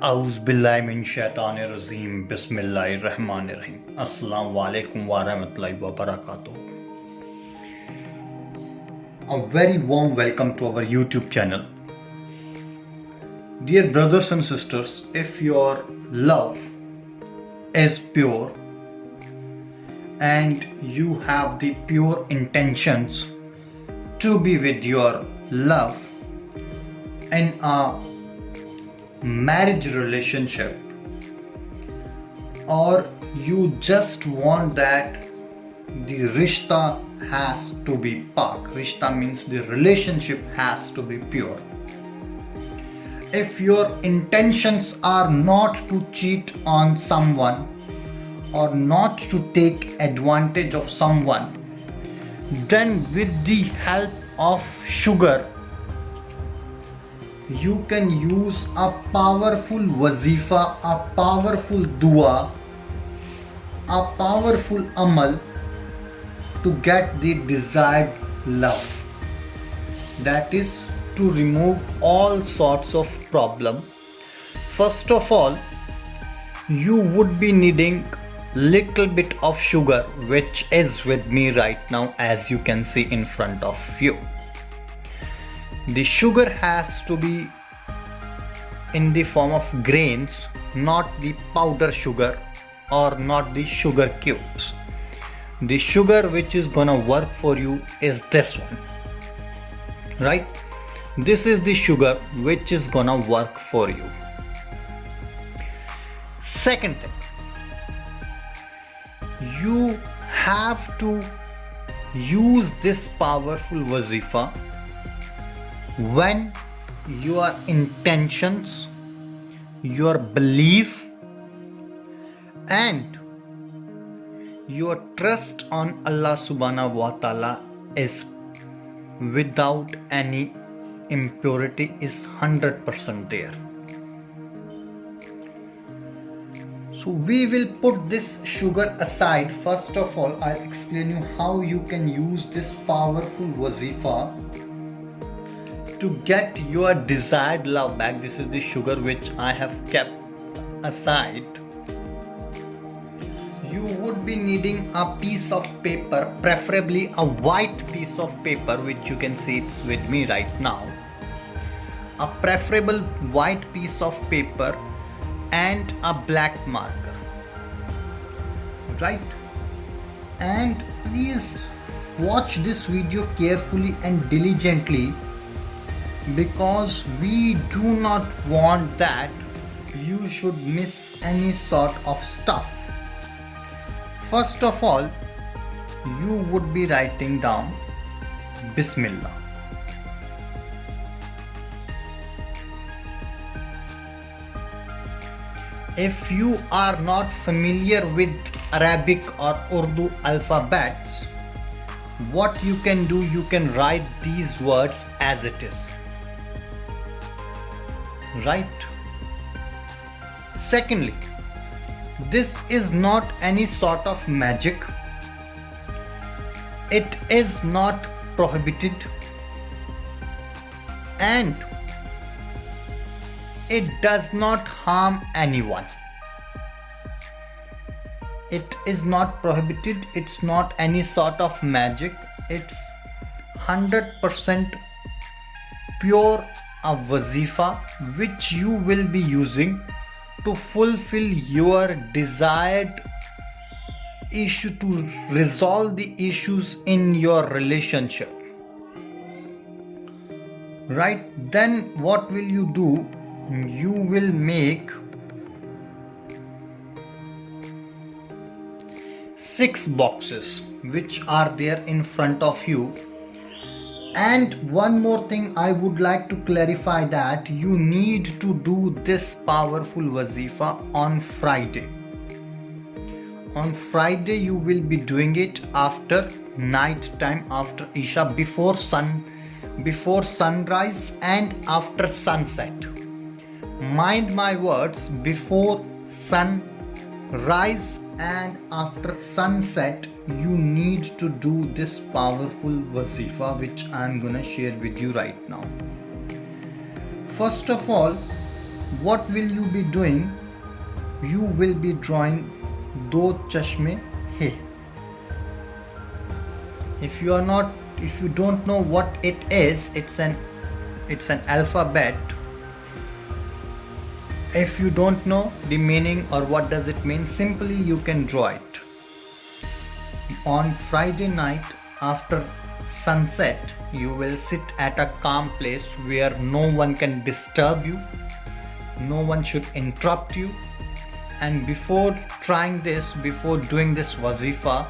Auzbillahiminshaitanirrajim. Bismillahirrahmanirrahim. Assalamu alaikum wa rahmatullahi wa barakatuh. A very warm welcome to our YouTube channel. Dear brothers and sisters, if your love is pure and you have the pure intentions to be with your love in a marriage relationship, or you just want that the rishta has to be pak. Rishta means the relationship has to be pure. If your intentions are not to cheat on someone or not to take advantage of someone, then with the help of sugar you can use a powerful wazifa, a powerful dua, a powerful amal to get the desired love. That is to remove all sorts of problem. First of all, you would be needing little bit of sugar, which is with me right now, as you can see in front of you. The sugar has to be in the form of grains, not the powder sugar or not the sugar cubes. The sugar which is gonna work for you is this one, right? This is the sugar which is gonna work for you. Second thing, you have to use this powerful wazifa when your intentions, your belief and your trust on Allah subhanahu wa ta'ala is without any impurity, is 100% there. So we will put this sugar aside. First of all, I'll explain you how you can use this powerful wazifa to get your desired love back. This is the sugar which I have kept aside. You would be needing a piece of paper, preferably a white piece of paper, which you can see it's with me right now. A preferable white piece of paper and a black marker, right? And please watch this video carefully and diligently, because we do not want that you should miss any sort of stuff. First of all, you would be writing down Bismillah. If you are not familiar with Arabic or Urdu alphabets, what you can do, you can write these words as it is, right? Secondly, this is not any sort of magic. It is not prohibited and it does not harm anyone. It is not prohibited, it's not any sort of magic, it's 100% pure a wazifa which you will be using to fulfill your desired issue, to resolve the issues in your relationship, right? Then what will you do? You will make 6 boxes which are there in front of you. And one more thing I would like to clarify, that you need to do this powerful wazifa on Friday. On Friday you will be doing it after night time, after Isha, before sunrise and after sunset. Mind my words, before sunrise and after sunset you need to do this powerful wazifa which I am gonna share with you right now. First of all, what will you be doing? You will be drawing do chashme hai. If you don't know what it is, it's an alphabet. If you don't know the meaning or what does it mean, simply you can draw it. On Friday night after sunset, you will sit at a calm place where no one can disturb you, no one should interrupt you, and before doing this wazifa,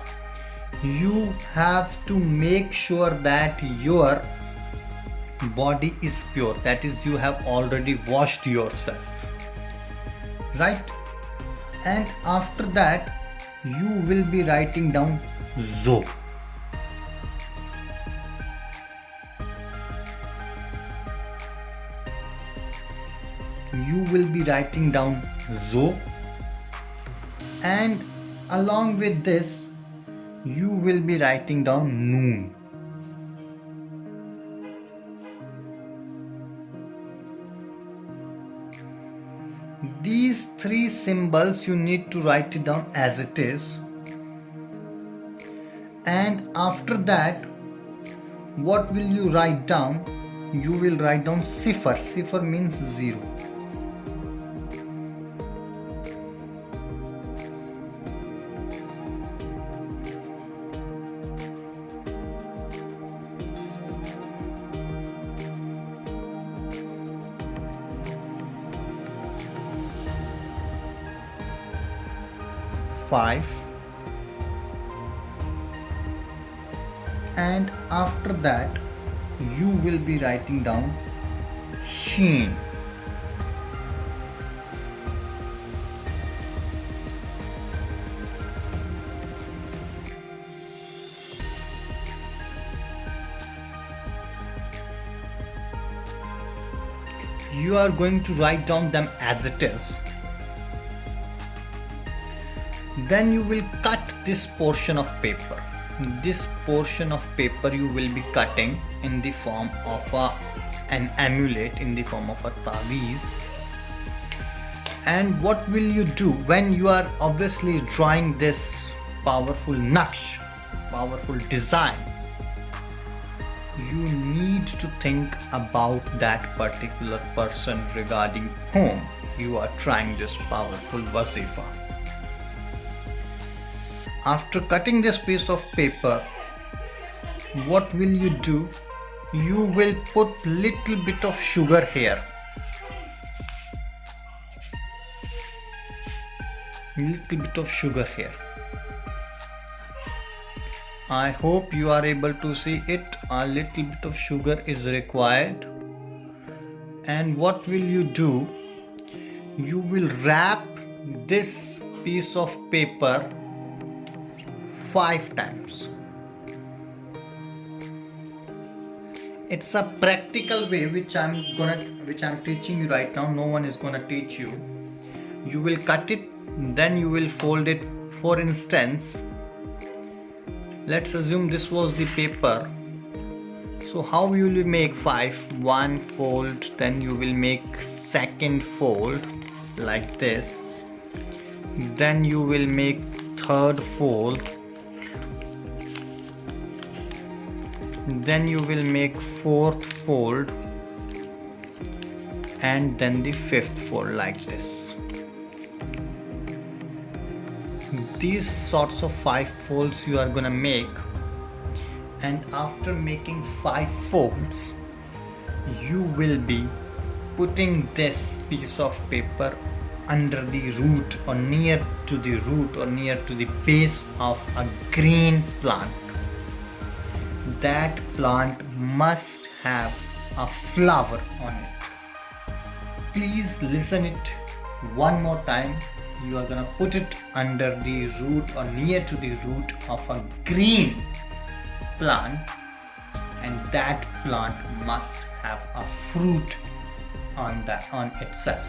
you have to make sure that your body is pure, that is, you have already washed yourself, right? And after that you will be writing down zo. You will be writing down zo, and along with this you will be writing down noon. These three symbols you need to write it down as it is, and after that what will you write down? You will write down sifar. Sifar means 0. Five, and after that you will be writing down sheen. You are going to write down them as it is. Then you will cut this portion of paper. This portion of paper you will be cutting in the form of an amulet, in the form of a taweez. And what will you do when you are obviously drawing this powerful naqsh, powerful design? You need to think about that particular person regarding whom you are trying this powerful wazifa. After cutting this piece of paper, what will you do? You will put little bit of sugar here. Little bit of sugar here. I hope you are able to see it. A little bit of sugar is required. And what will you do? You will wrap this piece of paper 5 times. It's a practical way which I'm teaching you right now. No one is gonna teach you. You will cut it, then you will fold it. For instance, let's assume this was the paper. So how will you make 5? 1 fold, then you will make second fold like this. Then you will make third fold. Then you will make fourth fold, and then the fifth fold like this. These sorts of 5 folds you are gonna make, and after making 5 folds, you will be putting this piece of paper under the root or near to the root or near to the base of a green plant. That plant must have a flower on it. Please listen it one more time. You are gonna put it under the root or near to the root of a green plant, and that plant must have a fruit on itself.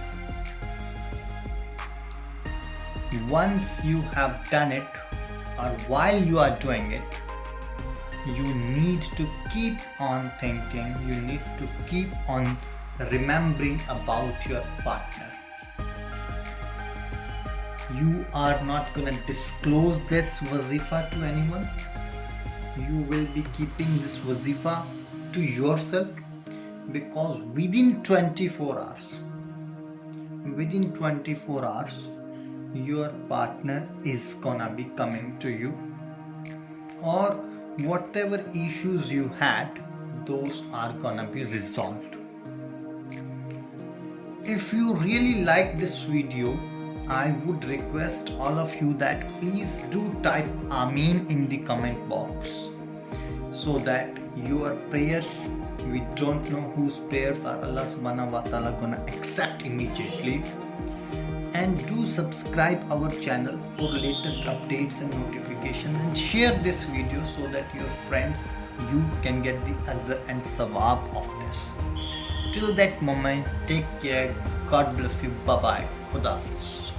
Once you have done it, or while you are doing it, you need to keep on thinking, you need to keep on remembering about your partner. You are not gonna disclose this wazifa to anyone. You will be keeping this wazifa to yourself, because within 24 hours, your partner is gonna be coming to you, or whatever issues you had, those are gonna be resolved. If you really like this video, I would request all of you that please do type Ameen in the comment box, so that your prayers, we don't know whose prayers are Allah subhanahu wa ta'ala gonna accept immediately. And do subscribe our channel for latest updates and notifications, and share this video so that your friends, you can get the azar and sawab of this. Till that moment, take care. God bless you. Bye bye. Khuda Hafiz.